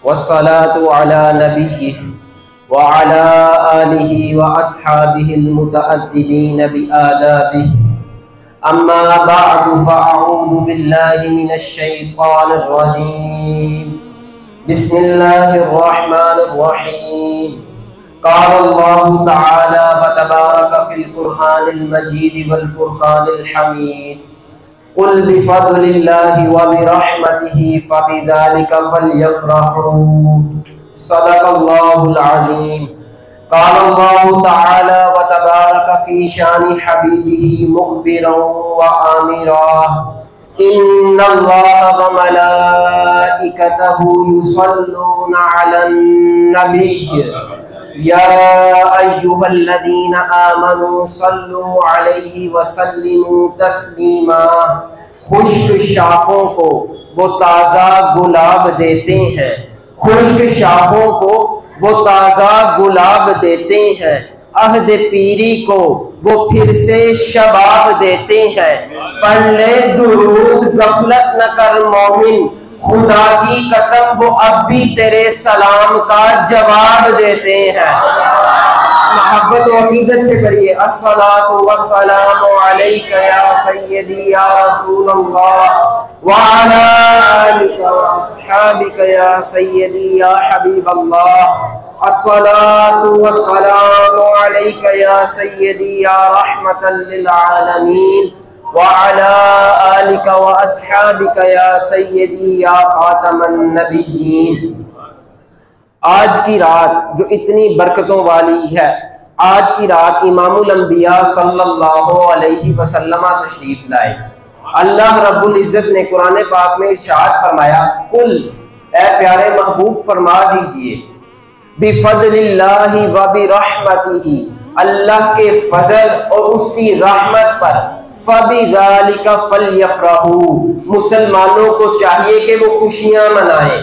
वस्सलातु अला नबिय्यिहि व अला आलिहि व अस्हाबिहिल मुतअद्दिबीन बिआदाबिहि अम्मा बअदु फअऊज़ु बिल्लाहि मिनश शैतानिर रजीम बिस्मिल्लाहिर रहमानिर रहीम क़ाल अल्लाहु तआला व तबारक फ़िल क़ुरआनिल मजीद वल फ़ुरक़ानिल हमीद कुल बिफ़द्लिल्लाहि व बिरहमतिहि फ़बिज़ालिका फ़ल्यफ़रहू सदक़ल्लाहुल अज़ीम क़ाल अल्लाहु तआला व तबारक फ़ी शानि हबीबिहि मुख़बिरन व आमिरा इन्नल्लाहा व मलाइकतहु युसल्लूना अलन नबिय्य या अय्युहल्लज़ीना आमनू सल्लू अलैहि व सल्लिमू तस्लीमा। खुश्क शाखों को वो ताज़ा गुलाब देते हैं, खुश्क शाखों को वो ताज़ा गुलाब देते हैं, अहद पीरी को वो फिर से शबाब देते हैं। पढ़ ले दुरूद गफलत न कर मोमिन, खुदा की कसम वो अब भी तेरे सलाम का जवाब देते हैं। मोहब्बत और अकीदत से करिए अस्सलातु वस्सलामु अलैका या सय्यदी या रसूलल्लाह व अला आलिका व अस्हाबिका या सय्यदी या हबीबल्लाह अस्सलातु वस्सलामु अलैका या सय्यदी या रहमतल लिल आलमीन व अला आलिका व अस्हाबिका या सय्यदी या खातमन नबिय्यीन। आज की रात जो इतनी बरकतों वाली है, आज की रात इमामुल अंबिया सल्लल्लाहु अलैहि वसल्लम तशरीफ लाए। अल्लाह रब्बुल इज्जत ने कुरान पाक में इरशाद फरमाया, कुल ए प्यारे महबूब फरमा दीजिए, बिफद्लिल्लाहि व बिरहमतिही, अल्लाह के फजल और उसकी रहमत पर, फबिज़ालिका फल्यफ़रहू, मुसलमानों को चाहिए कि वो खुशियां मनाएं।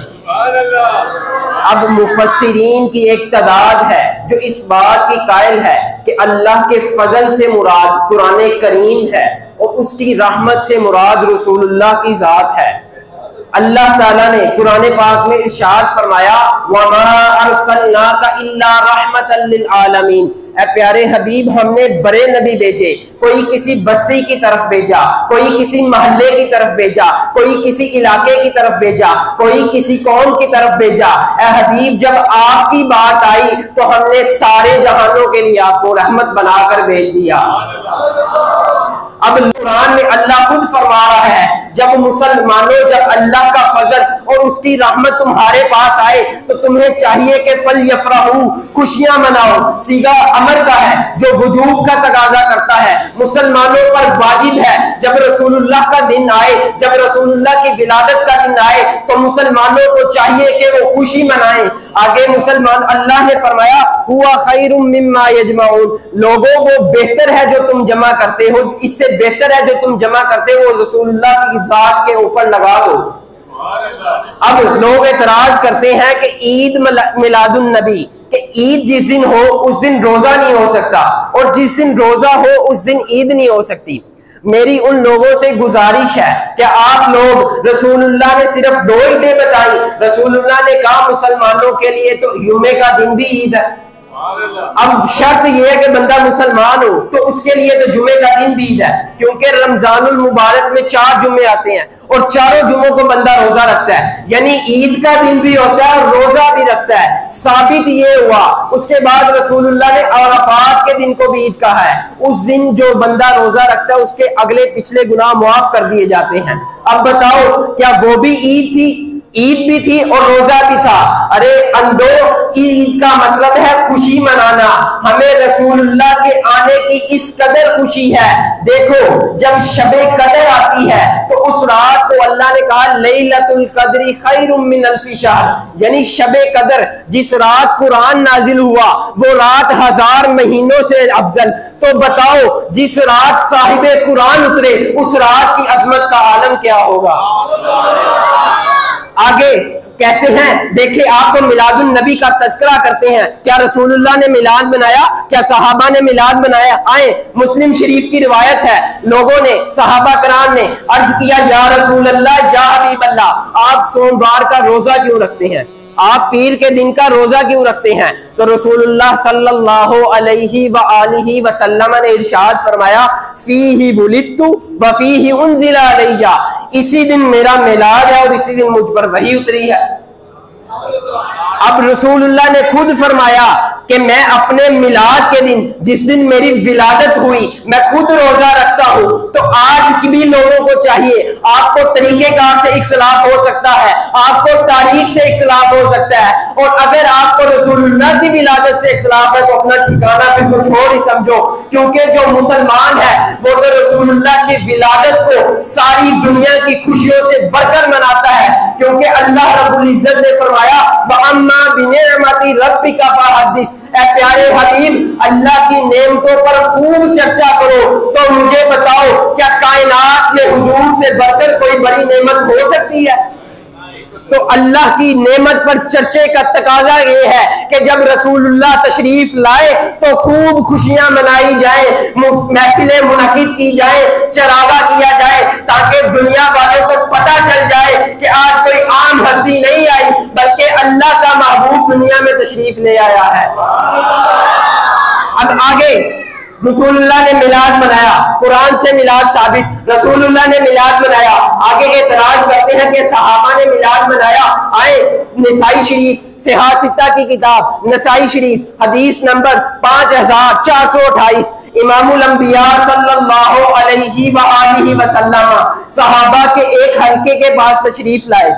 अब मुफस्सिरीन की एक तादाद है जो इस बात की कायल है कि अल्लाह के फजल से मुराद कुरान करीम है और उसकी रहमत से मुराद रसूलुल्लाह की जात है। अल्लाह ताला ने कुरान पाक में इरशाद फरमाया, वमा अरसलनाका इल्ला रहमतल लिल आलमीन, ऐ प्यारे हबीब हमने बड़े नबी भेजे, कोई किसी बस्ती की तरफ भेजा, कोई किसी महल्ले की तरफ भेजा, कोई किसी इलाके की तरफ भेजा, कोई किसी कौम की तरफ भेजा। ऐ हबीब जब आपकी बात आई तो हमने सारे जहानों के लिए आपको रहमत बनाकर भेज दिया। अब कुरान में अल्लाह खुद फरमा रहा है, जब मुसलमानों, जब अल्लाह का फजल और उसकी रहमत तुम्हारे पास आए तो तुम्हें चाहिए कि फल्यफ़रहू, खुशियां मनाओ। सीगा अमर का है जो वजूब का तकाजा करता है, मुसलमानों पर वाजिब है। जब रसूलुल्लाह का दिन आए, जब रसूलुल्लाह की विलादत का दिन आए तो मुसलमानों को चाहिए कि वो खुशी मनाएं। आगे मुसलमान, अल्लाह ने फरमाया, हुआ खैरुम मिम्मा यजमाऊन, लोगों वो बेहतर है जो तुम जमा करते हो, इससे बेहतर है जो तुम जमा करते हो रसूलुल्लाह की जात के ऊपर लगा दो। अब लोग एतराज करते हैं कि ईद मिलादुन नबी, कि ईद जिस दिन हो उस दिन रोजा नहीं हो सकता और जिस दिन रोजा हो उस दिन ईद नहीं हो सकती। मेरी उन लोगों से गुजारिश है कि आप लोग, रसूलुल्लाह ने सिर्फ 2 ईदें बताई, रसूलुल्लाह ने कहा मुसलमानों के लिए तो जुम्मे का दिन भी ईद है। अब शर्त यह है कि बंदा मुसलमान हो तो उसके लिए तो जुम्मे का दिन भी ईद है, क्योंकि रमजानुल मुबारक में 4 जुम्मे आते हैं और चारों जुम्मों को बंदा रोजा रखता है, यानी ईद का दिन भी होता है और रोजा भी रखता है। साबित ये हुआ। उसके बाद रसूलुल्लाह ने अराफात के दिन को भी ईद कहा है। उस दिन जो बंदा रोजा रखता है उसके अगले पिछले गुनाह मुआफ कर दिए जाते हैं। अब बताओ, क्या वो भी ईद थी? ईद भी थी और रोजा भी था। अरे अंधो, ईद का मतलब है खुशी मनाना। हमें रसूलुल्लाह के आने की इस कदर खुशी है। देखो, जब शबे कदर आती है तो उस रात को अल्लाह ने कहा लैलतुल क़द्री खैरुम मिन अल्फि शहर, यानी शबे कदर जिस रात कुरान नाजिल हुआ वो रात 1000 महीनों से अफजल। तो बताओ, जिस रात साहिबे कुरान उतरे उस रात की अजमत का आलम क्या होगा। आगे कहते हैं, देखिए आप तो मिलादुन नबी का तज़किरा करते हैं, क्या रसूलुल्लाह ने मिलाद मनाया? क्या सहाबा ने मिलाद मनाया? आए मुस्लिम शरीफ की रिवायत है, लोगों ने, सहाबा कराम ने अर्ज किया, या रसूल अल्लाह, या हबीब अल्लाह, आप सोमवार का रोजा क्यों रखते हैं? आप पीर के दिन का रोजा क्यों रखते हैं? तो रसूलुल्लाह सल्लल्लाहु अलैहि व आलिहि वसल्लम ने इरशाद फरमाया, फीही वुलिदतु व फीही उन्ज़िला अलैया, इसी दिन मेरा मिलाद है और इसी दिन मुझ पर वही उतरी है। अब रसूलुल्लाह ने खुद फरमाया कि मैं अपने मिलाद के दिन, जिस दिन मेरी विलादत हुई, मैं खुद रोजा रखता हूं। तो आज भी लोगों को चाहिए, आपको तरीकेकार से इख्तिलाफ हो सकता है, आपको तारीख से इख्तिलाफ हो सकता है, और अगर आपको रसूलुल्लाह की विलादत से इख्तिलाफ है तो अपना ठिकाना फिर कुछ और ही समझो, क्योंकि जो मुसलमान है वो तो रसूलुल्लाह की विलादत को सारी दुनिया की खुशियों से बढ़कर मनाता है, क्योंकि अल्लाह रब्बुल इज्जत ने फरमाया, वअम्मा बिनिअमति रब्बिका फहद्दिस, ऐ प्यारे हबीब, अल्लाह की नेमतों पर खूब चर्चा करो। तो मुझे बताओ, क्या कायनात में हुजूर से बढ़कर कोई बड़ी नेमत हो सकती है? तो अल्लाह की नेमत पर चर्चे का तकाजा ये है कि जब रसूलुल्लाह तशरीफ लाए तो खूब खुशियां मनाई जाए, महफिलें मुनक़िद की जाए, चरागा किया जाए, ताकि दुनिया वालों को पता चल जाए कि आज कोई आम हस्ती नहीं आई, बल्कि अल्लाह का महबूब दुनिया में तशरीफ ले आया है। अब आगे रसूलुल्लाह ने मिलाद मनाया, कुरान से मिलाद साबित, रसूलुल्लाह ने मिलाद मनाया। आगे एतराज करते हैं कि सहाबा ने मिलाद मनाया। आए नसाई शरीफ, सिहा-सित्ता की किताब नसाई शरीफ, हदीस नंबर 5428, इमामुल अंबिया सल्लल्लाहु अलैहि व आलिहि वसल्लम सहाबा के एक हल्के के पास तशरीफ लाए।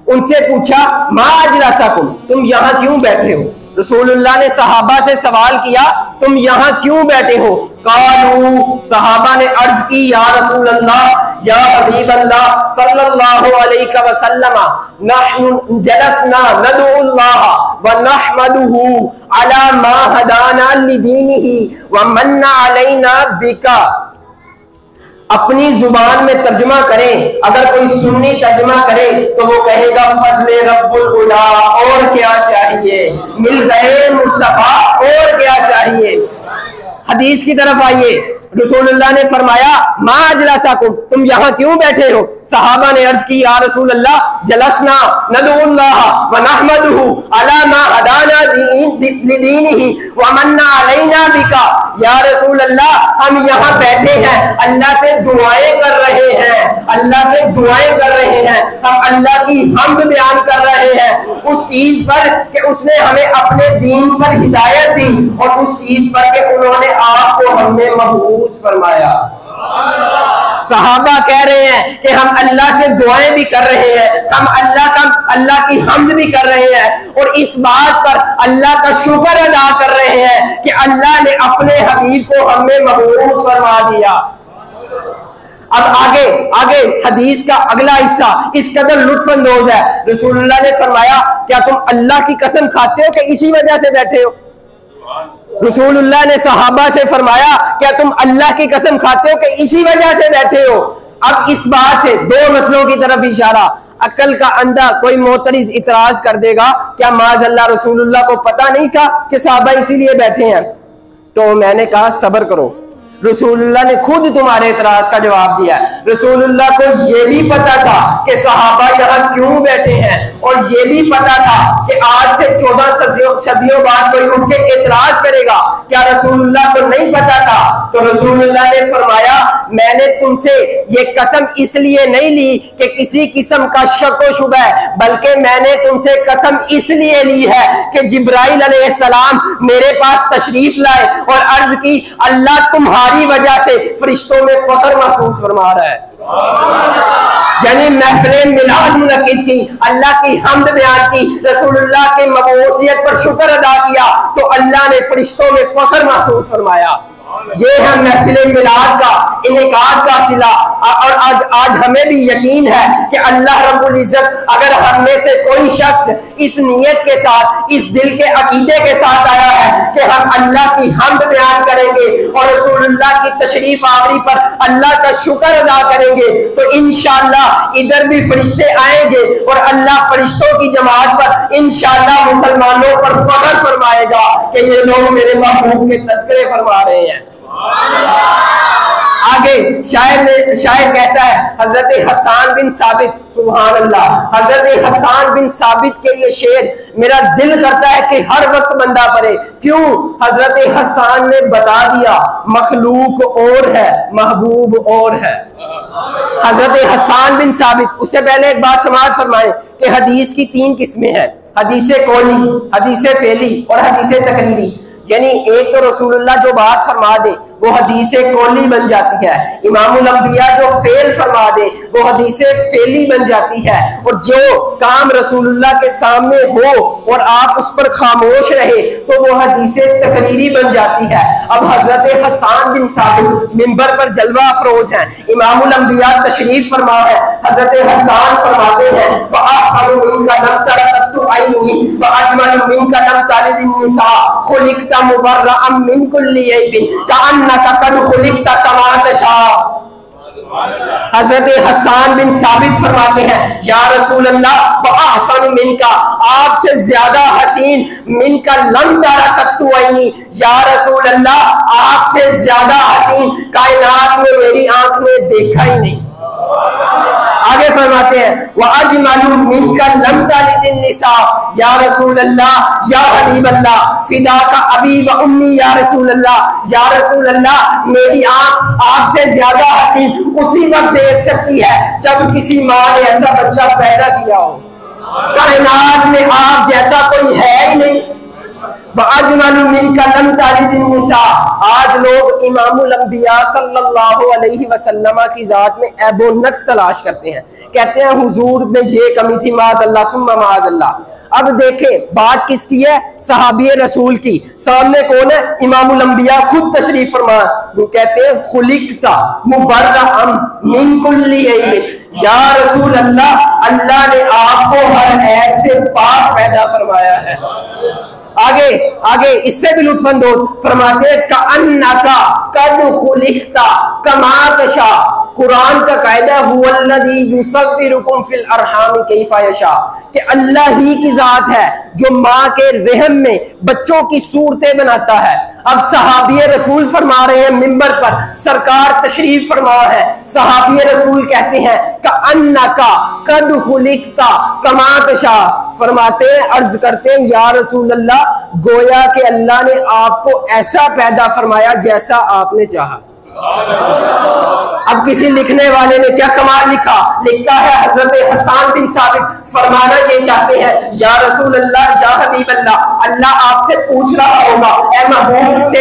उनसे पूछा, मा अजलसकुम, तुम यहाँ क्यों बैठे हो? रसूलुल्लाह ने सहाबा से सवाल किया, तुम यहाँ क्यों बैठे हो? कालू, सहाबा ने अर्ज की, या रसूल अल्लाह, या हबीब अल्लाह सल्लल्लाहु अलैहि वसल्लम, नहनु जलसना नदउल्लाह व नहमदुहु अला मा हदाना लिदीनिही व मन्ना अलैना बिका। अपनी जुबान में तर्जुमा करें, अगर कोई सुन्नी तर्जुमा करे तो वो कहेगा फजले रब्बुल उला, और क्या चाहिए, मिल गए मुस्तफा, और क्या चाहिए। हदीस की तरफ आइए, रसूलुल्लाह ने फरमाया, मा अजलसकुम, तुम यहाँ क्यों बैठे हो? सहाबा ने अर्ज की, या रसूल अल्लाह, जलसना नदउल्लाह व नहमदुहु अला मा हदाना लिदीनिही व मन्ना अलैना बिका। या रसूल अल्लाह, हम यहाँ बैठे हैं, अल्लाह से दुआएं कर रहे हैं, अल्लाह से दुआएं कर रहे हैं, हम अल्लाह की हम्द बयान कर रहे हैं उस चीज पर कि उसने हमें अपने दीन पर हिदायत दी, और उस चीज पर कि उन्होंने आपको हमें महबूस फरमाया। सहाबा कह रहे हैं कि हम अल्लाह से दुआएं भी कर रहे हैं, हम अल्लाह की हम्द भी कर रहे हैं, और इस बात पर अल्लाह का शुक्र अदा कर रहे हैं कि अल्लाह ने अपने हबीब को हमें महबूस फरमा दिया। अब आगे हदीस का अगला हिस्सा इस कदर लुत्फअंदोज है। रसूलुल्लाह ने फरमाया, क्या तुम अल्लाह की कसम खाते हो कि इसी वजह से बैठे हो? रसूलुल्लाह ने सहाबा से फरमाया, क्या तुम अल्लाह की कसम खाते हो कि इसी वजह से बैठे हो? अब इस बात से दो मसलों की तरफ इशारा। अक्ल का अंधा कोई मोतरिज इतराज कर देगा, क्या माज़अल्लाह रसूलुल्लाह को पता नहीं था कि सहाबा इसीलिए बैठे हैं? तो मैंने कहा सब्र करो, रसूलुल्लाह ने खुद तुम्हारे इतराज का जवाब दिया। रसूलुल्लाह को यह भी पता था कि सहाबा यहाँ क्यों बैठे हैं, और यह भी पता था कि आज से 14 सदियों बाद कोई उठ के इतराज करेगा। क्या रसूलुल्लाह को नहीं पता था? तो रसूलुल्लाह ने फरमाया, मैंने तुमसे ये कसम इसलिए नहीं ली कि किसी किस्म का शक व शुबह है, बल्कि मैंने तुमसे कसम इसलिए ली है कि जिब्राइल अलैहिस्सलाम मेरे पास तशरीफ लाए और अर्ज की, अल्लाह तुम्हारी वजह से फरिश्तों में फख्र महसूस फरमा रहा है। यानी महफिल मिलाद मुनक़िद की, अल्लाह की हम्द बयान की, रसूलुल्लाह के मबूसियत पर शुक्र अदा किया, तो अल्लाह ने फरिश्तों में फख्र महसूस फरमाया। ये है महफिल मिलाद का इनेकाद का सिला। और आज हमें भी यकीन है कि अल्लाह रब्बुल इज्जत अगर हम में से कोई शख्स इस नीयत के साथ, इस दिल के अकीदे के साथ आया है कि हम अल्लाह की हम्द बयान करेंगे और रसूलुल्लाह की तशरीफ आवरी पर अल्लाह का शुक्र अदा करेंगे, तो इंशाअल्लाह इधर भी फरिश्ते आएंगे और अल्लाह फरिश्तों की जमात पर इंशाअल्लाह मुसलमानों पर फख्र फरमाएगा कि ये लोग मेरे महबूब के तज़किरे फरमा रहे हैं। आगे शायर कहता है, हजरत हसन बिन साबित, सुभान अल्लाह, हजरत हसन बिन साबित के ये शेर मेरा दिल करता है कि हर वक्त बंदा पढ़े। क्यों? हजरत हसन ने बता दिया मखलूक और है, महबूब और है। हजरत हसन बिन साबित, उससे पहले एक बात समाज फरमाए कि हदीस की 3 किस्में हैं, हदीस कौली, हदीस फेली और हदीस तकरीरी। यानी एक तो रसूलुल्लाह जो बात फरमा दे वो हदीस कौली बन जाती है, इमामुल अंबिया जो फेल फरमा दे वो हदीस फेली बन जाती है, और जो काम रसूलुल्लाह के सामने हो और आप उस पर खामोश रहे तो वो हदीस तकरीरी बन जाती है। अब हजरत हसन बिन साबित मिंबर पर जलवा अफरोज हैं, इमामुल अंबिया तशरीफ फरमा है, हजरत हसन फरमाते हैं वअहसनु मिनका लम तरकतु ऐनी वअजमलु मिनका लम तलिदिन निसा खुलिकता मुबर्रअम मिन कुल्ली ऐबिन कअन्नका कद खुलिकता कमा तशा। हजरत हसन बिन साबित फरमाते हैं या रसूल अल्लाह वअहसनु मिनका, आपसे ज्यादा हसीन, मिनका लम तरकतु ऐनी, या रसूल अल्लाह आपसे ज्यादा हसीन कायनात में मेरी आंख ने देखा ही नहीं। आगे फरमाते हैं वअजमलु मिनका लम तलिदिन निसा, या रसूल अल्लाह या हबीब अल्लाह फिदा का अबी व उम्मी, या रसूल अल्लाह, या रसूल अल्लाह मेरी आंख आपसे ज्यादा हसीन उसी वक्त देख सकती है जब किसी माँ ने ऐसा बच्चा पैदा किया हो। कायनात में आप जैसा कोई है ही नहीं। वअजमलु मिनका लम तलिदिन निसा, आज लोग इमामुल अंबिया सल्लल्लाहु अलैहि वसल्लम की जात में ऐबो नक्स तलाश करते हैं, कहते हैं हुजूर में ये कमी थी, माज़अल्लाह सुम्मा माज़अल्लाह। अब देखे बात किसकी है? सहाबी रसूल की। सामने कौन है? इमामुल अंबिया खुद तशरीफ फरमा, वो कहते हैं खुलिकता मुबर्रअम मिन कुल्ली ऐबिन, या रसूल अल्लाह, अल्लाह ने आपको हर ऐब से पाक पैदा फरमाया है। आगे आगे इससे भी लुत्फानंदोज फरमाते हैं कअन्नका कद खुलिकता कमा तशा, कुरान का कायदा हुवल्लज़ी युसव्विरुकुम फिल अरहाम कैफा यशा, कि अल्लाह ही की जात है जो माँ के रहम में बच्चों की सूरतें बनाता है। अब सहाबी रसूल फरमा रहे हैं मिंबर पर, सरकार तशरीफ फरमा है, सहाबी रसूल कहते हैं कअन्नका कद खुलिकता कमा तशा, फरमाते हैं अर्ज करते हैं या रसूल अल्लाह, गोया कि अल्लाह ने आपको ऐसा पैदा फरमाया जैसा आपने चाहा। अब किसी लिखने वाले ने क्या कमाल लिखा, लिखता है हजरत हसन बिन साबित फरमाना ये चाहते हैं या रसूल अल्लाह या हबीब अल्लाह, अल्लाह आपसे पूछ रहा होगा ऐ महबूब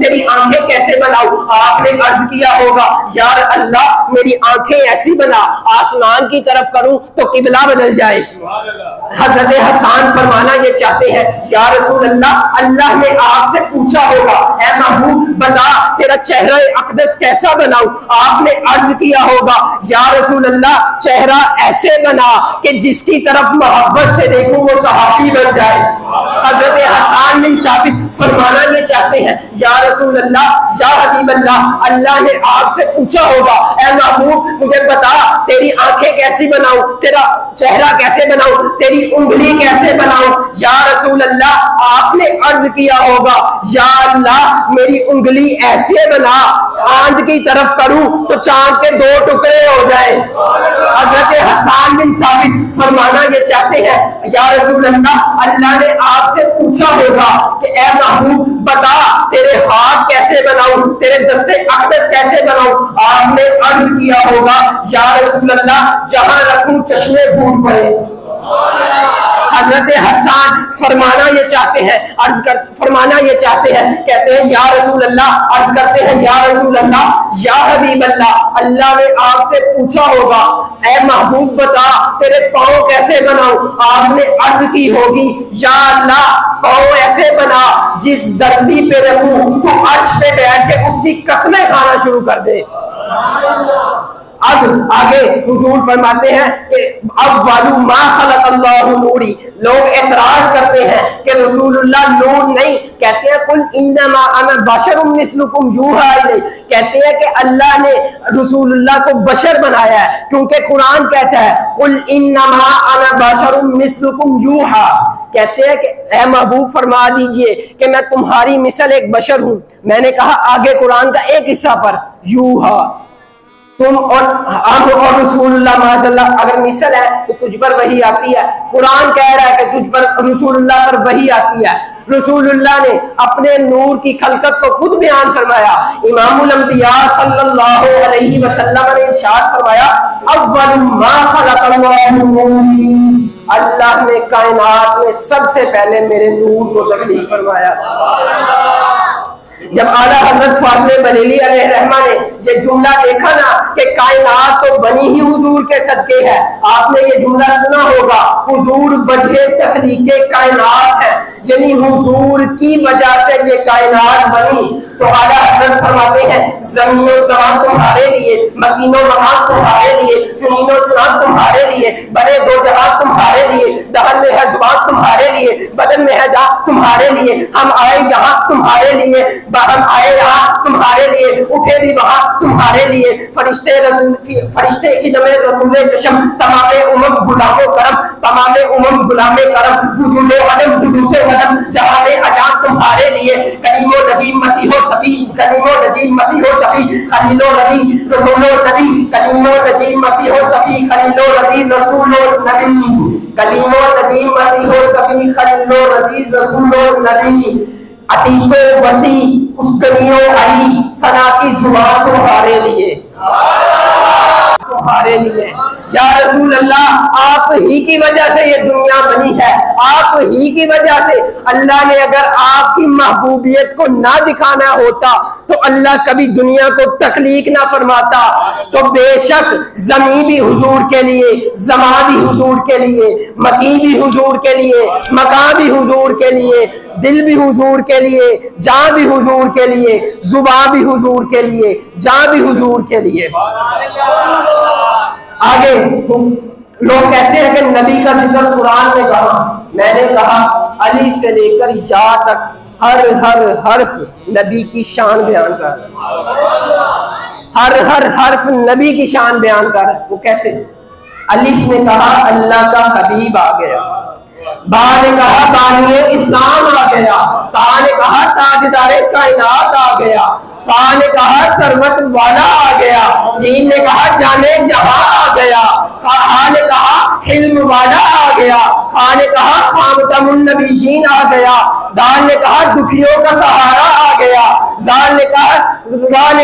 तेरी आंखें कैसे बनाऊं? आपने अर्ज किया होगा यार अल्लाह मेरी आंखें ऐसी बना, आसमान की तरफ करूं तो किबला बदल जाए। हजरत हसन फरमाना ये चाहते हैं या रसूल अल्लाह, अल्लाह ने आपसे पूछा होगा ऐ महबूब बता तेरा चेहरा अक़दस कैसा बनाऊं? आपने अर्ज किया होगा या रसूल अल्लाह चेहरा ऐसे बना कि जिसकी तरफ मोहब्बत से देखूं वो सहाबी बन जाए। हजरत हसन बिन साबित फरमाना ये चाहते हैं या रसूल अल्लाह या हबीब अल्लाह, अल्लाह ने आपसे पूछा होगा ऐ महबूब मुझे बता तेरी आंखें कैसी बनाऊं, तेरा चेहरा कैसे बनाऊं, तेरी उंगली कैसे बनाऊं? या रसूल अल्लाह आपने अर्ज किया होगा या अल्लाह मेरी उंगली ऐसे बना चांद की तरफ करूं तो चांद के 2 टुकड़े हो जाए। हजरत हसन बिन साबित फरमाना ये चाहते हैं या रसूल अल्लाह, अल्लाह ने आपसे पूछा होगा कि ए महबूब बता तेरे हाथ कैसे बनाऊं, तेरे दस्ते अक़दस कैसे बनाऊं? आपने अर्ज किया होगा या रसूल अल्लाह जहां रखूं चश्मे फूट पड़े। हजरत हसन फरमाना ये चाहते हैं फरमाना ये चाहते हैं, कहते हैं या रसूल अल्लाह, अर्ज करते हैं या रसूल अल्लाह या हबीब अल्लाह, अल्लाह ने आपसे पूछा होगा ऐ महबूब बता तेरे पाँव कैसे बनाऊं? आपने अर्ज की होगी, या अल्लाह पाँव ऐसे बना जिस धरती पे रखूं तो अर्श पे बैठ के उसकी कसमें खाना शुरू कर दे। अब आगे हुजूर फरमाते हैं कि अब वालू मा खलक अल्लाहु नूरी, लोग एतराज करते हैं कि रसूलुल्लाह नूर नहीं, कहते हैं कुल इन्नमा अना बशरुम मिस्लुकुम यूहा इलै, कहते हैं कि अल्लाह ने रसूलुल्लाह को बशर बनाया है, क्योंकि कुरान कहता है कुल इन्नमा अना बशरुम मिस्लुकुम यूहा, कहते हैं कि ऐ महबूब फरमा दीजिए कि मैं तुम्हारी मिसल एक बशर हूं। मैंने कहा आगे कुरान का एक हिस्सा पर यूहा, तुम और हम और रसूलुल्लाह माशाअल्लाह अगर मिसल है तो तुझ पर वही आती है। कुरान कह रहा है कि तुझ पर रसूलुल्लाह पर वही आती है। रसूलुल्लाह ने अपने नूर की खलकत को खुद बयान फरमाया। इमामुल अंबिया सल्लल्लाहु अलैहि वसल्लम ने इरशाद फरमाया अव्वलु मा खलक़ल्लाहु नूरी, अल्लाह ने कायनात में सबसे पहले मेरे नूर को तख्लीक फरमाया। जब आला हजरत फाज़िले बरेली अलैहिर्रहमा ने ये जुमला देखा ना कि कायनात तो बनी ही हुजूर के सदके है, आपने ये जुमला सुना होगा, हुजूर वजह तख्लीके कायनात है, यानी हुजूर की वजह से ये कायनात बनी। तो आला हजरत फरमाते हैं ज़मीनो ज़मान तुम्हारे लिए, मकीनो मकान तुम्हारे लिए, चुनीनो चुनान तुम्हारे लिए, बने दो जहां तुम्हारे लिए, दहन में है जुबान तुम्हारे लिए, बदन में है जान तुम्हारे लिए, हम आए यहाँ तुम्हारे लिए, हम आए यहाँ तुम्हारे लिए, उठे भी वहां तुम्हारे लिए, फरिश्ते रसूल फरिश्ते खिदमे रसूले चशम, तमामे उमम गुलामो करम, तमामे उमम गुलामे करम, वुजूदे अदम हुदूसे कदम, जहाने अजान तुम्हारे लिए, कलीमो नजीम मसीहो सफी, कलीमो नजीम मसीहो सफी, खलीलो नबी रसूलो नबी, कलीमो नजीम मसीहो सफी, खलीलो नबी रसूलो नबी, कलीमो नजीम मसीहो सफी, खलीलो नबी रसूलो नबी, अतीको वसी उस कलियों अली सना की जुबान तुम्हारे लिए, तुम्हारे लिए। या रसूल अल्लाह, आप ही की वजह से ये दुनिया बनी है, आप ही की वजह से। अल्लाह ने अगर आपकी महबूबियत को ना दिखाना होता तो अल्लाह कभी दुनिया को तख्लीक ना फरमाता। तो बेशक जमीन भी हुजूर के लिए, जमा भी हुजूर के लिए, मकी भी हुजूर के लिए, मकान भी हुजूर के लिए, दिल भी हुजूर के लिए, जान भी हुजूर के लिए, जुबान भी हुजूर के लिए, जान भी हुजूर के लिए। आगे लोग कहते हैं कि नबी का जिक्र कुरान में कहा, मैंने कहा अलीफ से लेकर या तक हर हर हर्फ नबी की शान बयान कर, हर हर हर्फ नबी की शान बयान कर। वो कैसे? अलीफ ने कहा अल्लाह का हबीब आ गया, बा ने कहा बानी इस्लाम आ गया, ता ने कहा ताजदारे कायनात आ गया, सा ने कहा सरवत वाला आ गया, जीन ने कहा जाने जहां आ गया, हा ने कहा हिल्म वाला आ गया, खा ने कहा खामतमुन नबीयीन आ गया, दाल ने कहा दुखियों का सहारा आ गया, जाल ने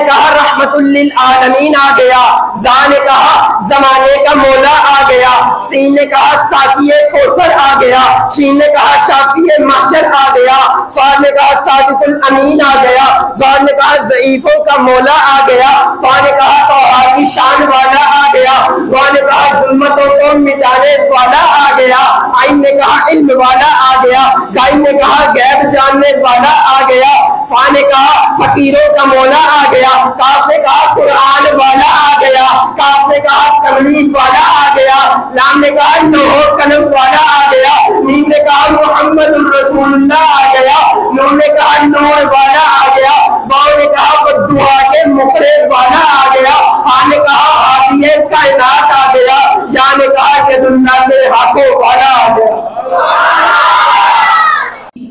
कहा रहमतुल लिल आलमीन आ गया, जा ने कहा जमाने का मौला आ गया, सीन ने कहा साकिए कौसर आ गया, शीन ने कहा शाफिए महशर आ गया, साद ने कहा सादिकुल अमीन आ गया, जाल ने कहा ज़ईफों का मौला आ गया, तो ने कहा तौहीद की शान वाला आ गया, वा ने कहा जुल्मतों को मिटाने वाला आ गया, आइन ने कहा इल्म वाला आ गया, गाइन ने कहा गैब जानने वाला आ गया, फा ने कहा फकीरों का मौला आ गया, काफ ने कहा कुरान वाला आ गया, काफ ने कहा तमलीग वाला आ गया, लाम ने कहा लोहो कलम वाला आ गया, मीम ने कहा मुहम्मदुर रसूलुल्लाह आ गया, नून ने कहा नूर वाला आ गया, वाव ने कहा दुआ के मुखरेज वाला आ गया, हा ने कहा हादिये कायनात आ गया, या ने कहा कि दुनिया के हाथों वाला आ गया।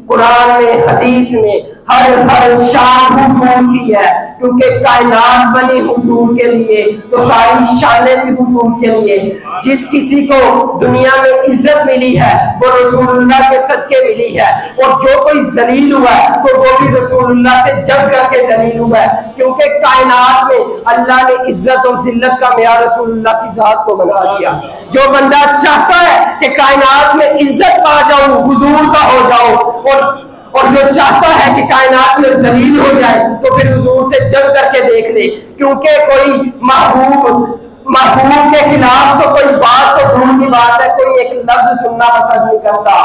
कुरान में हदीस में हर हर शान हुजूर की है, क्योंकि कायनात बनी हुजूर के लिए तो सारी शानें भी हुजूर के लिए। जिस किसी को दुनिया में इज्जत मिली है वो रसूलुल्लाह के सदके मिली है, और जो कोई जलील हुआ है तो वो भी रसूलुल्लाह से जंग करके जलील हुआ है, क्योंकि कायनात में अल्लाह ने इज्जत और जिल्लत का मेयार रसूलुल्लाह की जात को बना दिया। जो बंदा चाहता है कि कायनात में इज्जत पा जाऊं, हुजूर का हो जाऊं, और जो चाहता है कि कायनात में जलील हो जाए तो फिर हुजूर से जंग करके देख ले, क्योंकि कोई महबूब महबूब के खिलाफ तो कोई बात तो दूर की बात है, कोई एक लफ्ज सुनना पसंद नहीं करता।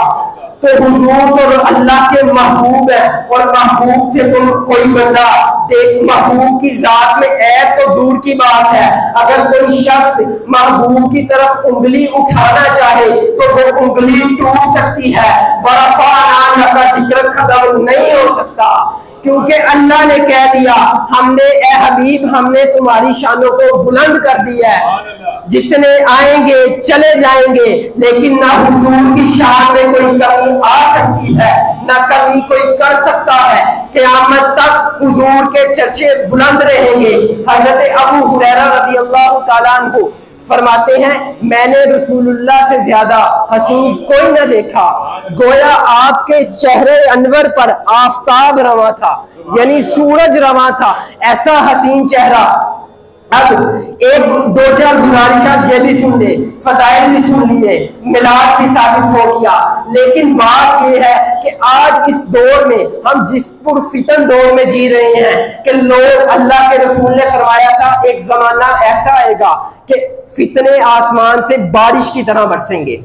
तो हुजूर तो अल्लाह के महबूब है, और महबूब से तुम कोई बंदा देख, महबूब की जात में ऐब तो दूर की बात है, अगर कोई शख्स महबूब की तरफ उंगली उठाना चाहे तो वो उंगली टूट सकती है, वरफ़अना लका ज़िक्रक खत्म नहीं हो सकता, क्योंकि अल्लाह ने कह दिया, हमने ए हबीब हमने तुम्हारी शानों को बुलंद कर दिया है। जितने आएंगे चले जाएंगे, लेकिन ना हुजूर की शान में कोई कमी आ सकती है, ना कमी कोई कर सकता है। क़यामत तक हुजूर के चर्चे बुलंद रहेंगे। हजरत अबू हुरैरा रज़ियल्लाहु ताला अन्हु फरमाते हैं, मैंने रसूलुल्लाह से ज्यादा हसीन कोई न देखा, गोया आपके चेहरे अनवर पर आफताब रवा था, यानी सूरज रवा था, ऐसा हसीन चेहरा। अब एक दो चार गुजारिशात ये भी सुन ले, फजाइल भी सुन लिए, मिलाद भी साबित हो गया, लेकिन बात ये है कि आज इस दौर में हम जिस पुरफितन दौर में जी रहे हैं कि लोग, अल्लाह के रसूल ने फरमाया था एक जमाना ऐसा आएगा कि फितने आसमान से बारिश की तरह बरसेंगे।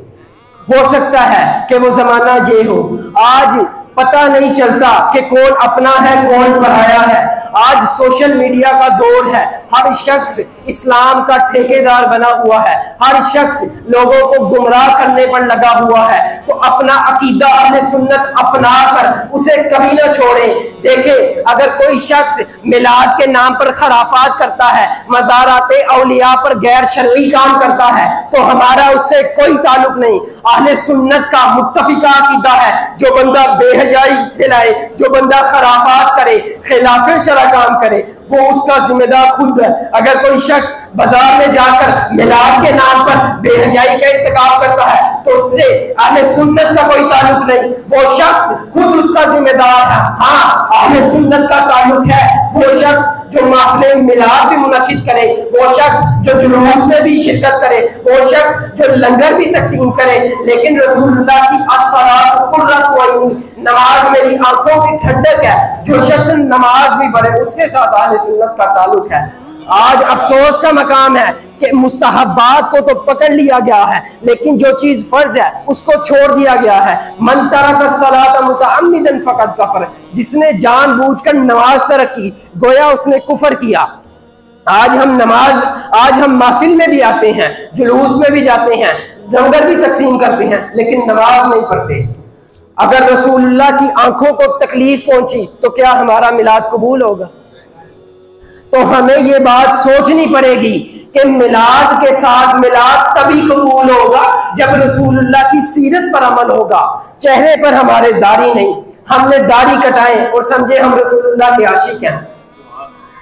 हो सकता है कि वो जमाना ये हो। आज पता नहीं चलता कि कौन अपना है कौन पराया है। आज सोशल मीडिया का दौर है, हर शख्स इस्लाम का ठेकेदार बना हुआ है, हर शख्स लोगों को गुमराह करने पर लगा हुआ है। तो अपना अकीदा अहले सुन्नत अपना कर उसे कभी ना छोड़े। देखे, अगर कोई शख्स मिलाद के नाम पर खराफात करता है, मज़ाराते औलिया पर गैर शरई काम करता है, तो हमारा उससे कोई ताल्लुक नहीं। अहले सुन्नत का मुत्तफिका अकीदा है, जो बंदा बेहयाई फैलाए, जो बंदा खराफात करे, खिलाफे शरा काम करे, वो उसका जिम्मेदार खुद है। अगर कोई शख्स बाजार में जाकर मिलाद के नाम पर बेहयाई का इर्तिकाब करता है, तो उससे अहले सुन्नत का कोई ताल्लुक नहीं, वो शख्स खुद उसका जिम्मेदार है। हाँ, अहले सुन्नत का ताल्लुक है वो शख्स जो महफिल मिलाद भी मुनक्किद करे, वो शख्स जो जुलूस में भी शिरकत करे, वो शख्स जो लंगर भी तकसीम करे, लेकिन रसूलुल्लाह की अस्सलातु कुर्रतु अयनी, नमाज मेरी आंखों की ठंडक है, जो शख्स नमाज भी पढ़े उसके साथ अहले सुन्नत का ताल्लुक है। आज अफसोस का मकाम है कि मुस्तहब्बात को तो पकड़ लिया गया है, लेकिन जो चीज फर्ज है उसको छोड़ दिया गया है। मन तरका सलात मुतअम्मिदन फकद कफर, जिसने जानबूझकर नमाज तरक की गोया उसने कुफर किया। आज हम महफिल में भी आते हैं, जुलूस में भी जाते हैं, लंगर भी तकसीम करते हैं, लेकिन नमाज नहीं पढ़ते। अगर रसूलुल्लाह की आंखों को तकलीफ पहुंची तो क्या हमारा मिलाद कबूल होगा? तो हमें ये बात सोचनी पड़ेगी कि मिलाद के साथ मिलाद तभी कबूल होगा जब रसूलुल्लाह की सीरत पर अमल होगा। चेहरे पर हमारे दाढ़ी नहीं, हमने दाढ़ी कटाएं और समझे हम रसूलुल्लाह के आशिक हैं।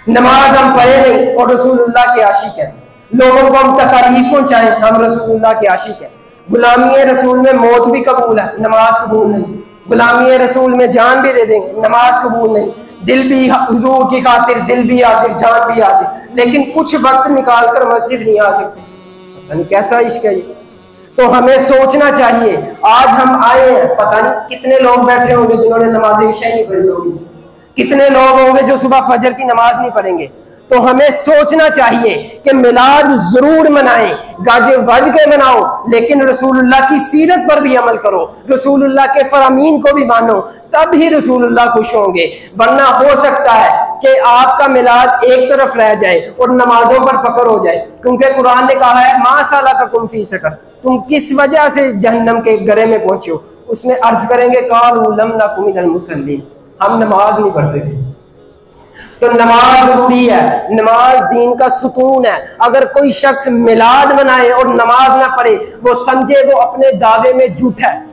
नमाज हम पढ़े नहीं और रसूलुल्लाह के आशिक हैं। लोगों को हम तकलीफ पहुंचाएं, हम रसूलुल्लाह के आशिक हैं। गुलामी रसूल में मौत भी कबूल है, नमाज कबूल नहीं। गुलामी रसूल में जान भी दे देंगे, नमाज कबूल नहीं। दिल भी हुजूर की खातिर, दिल भी हाजिर, जान भी हाजिर, लेकिन कुछ वक्त निकाल कर मस्जिद नहीं आ सकते। पता नहीं कैसा इश्क है ये। तो हमें सोचना चाहिए, आज हम आए हैं, पता नहीं कितने लोग बैठे होंगे जिन्होंने नमाज इशा नहीं पढ़ी होगी, कितने लोग होंगे जो सुबह फजर की नमाज नहीं पढ़ेंगे। तो हमें सोचना चाहिए कि मिलाद जरूर मनाएं, गाजे वज के मनाओ, लेकिन रसूलुल्लाह की सीरत पर भी अमल करो, रसूलुल्लाह के फरामीन को भी मानो, तब ही रसूलुल्लाह खुश होंगे। वरना हो सकता है कि आपका मिलाद एक तरफ रह जाए और नमाजों पर पकड़ हो जाए, क्योंकि कुरान ने कहा है मा सलककुम फी सकर, तुम किस वजह से जहन्नम के गरे में पहुंचे हो। उसने अर्ज करेंगे कालू लम नकु मिनल मुसल्लीन, हम नमाज नहीं पढ़ते थे। तो नमाज जरूरी है, नमाज दीन का सुकून है। अगर कोई शख्स मिलाद मनाए और नमाज ना पढ़े, वो समझे वो अपने दावे में झूठा है,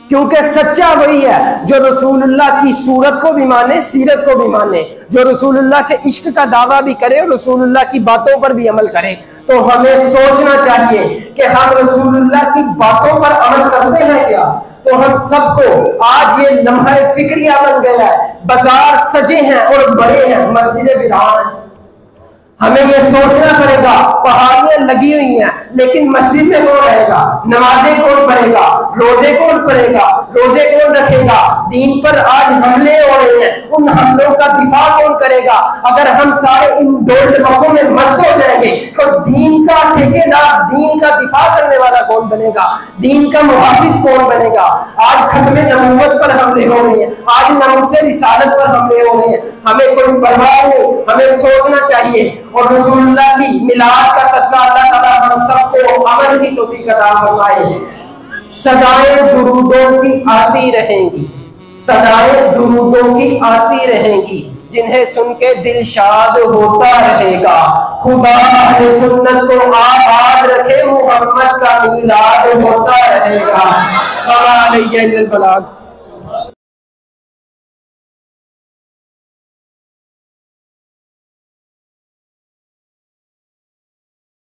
क्योंकि सच्चा वही है जो रसूलुल्लाह की सूरत को भी माने, सीरत को भी माने, जो रसूलुल्लाह से इश्क का दावा भी करे और रसूलुल्लाह की बातों पर भी अमल करे। तो हमें सोचना चाहिए कि हम रसूलुल्लाह की बातों पर अमल करते हैं क्या? तो हम सबको आज ये लम्हा फिक्रिया बन गया है, बाजार सजे हैं और बड़े हैं, मस्जिदें वीरान हैं। हमें ये सोचना पड़ेगा, पहाड़ियां लगी हुई हैं, लेकिन मस्जिद में कौन रहेगा, नमाजें कौन पढ़ेगा, रोजे कौन पढ़ेगा, रोजे कौन रखेगा, दीन पर आज हमले हो रहे हैं, उन हमलों का दिफा कौन करेगा। अगर हम सारे इन दौड़ वक़्तों में मस्त हो जाएंगे तो दीन का ठेकेदार, दीन का दिफा करने वाला कौन बनेगा, दीन का मुहाफिज कौन बनेगा। आज खत्मे नबूवत पर हमले हो रहे हैं, आज नामूसे रिसालत पर हमले हो रहे हैं, हमें कोई परवाह नहीं, हमें सोचना चाहिए। और रसूलुल्लाह की मिलाद का सदका अल्लाह ताला हम सबको अमल की तौफीक अता फरमाए। सदाएं दुरूदों की आती रहेंगी, सदाएं दुरूदों की आती रहेंगी, जिन्हें सुन के दिल शाद होता रहेगा। खुदा अहले सुन्नत को आबाद रखे, मोहम्मद का मीलाद होता रहेगा।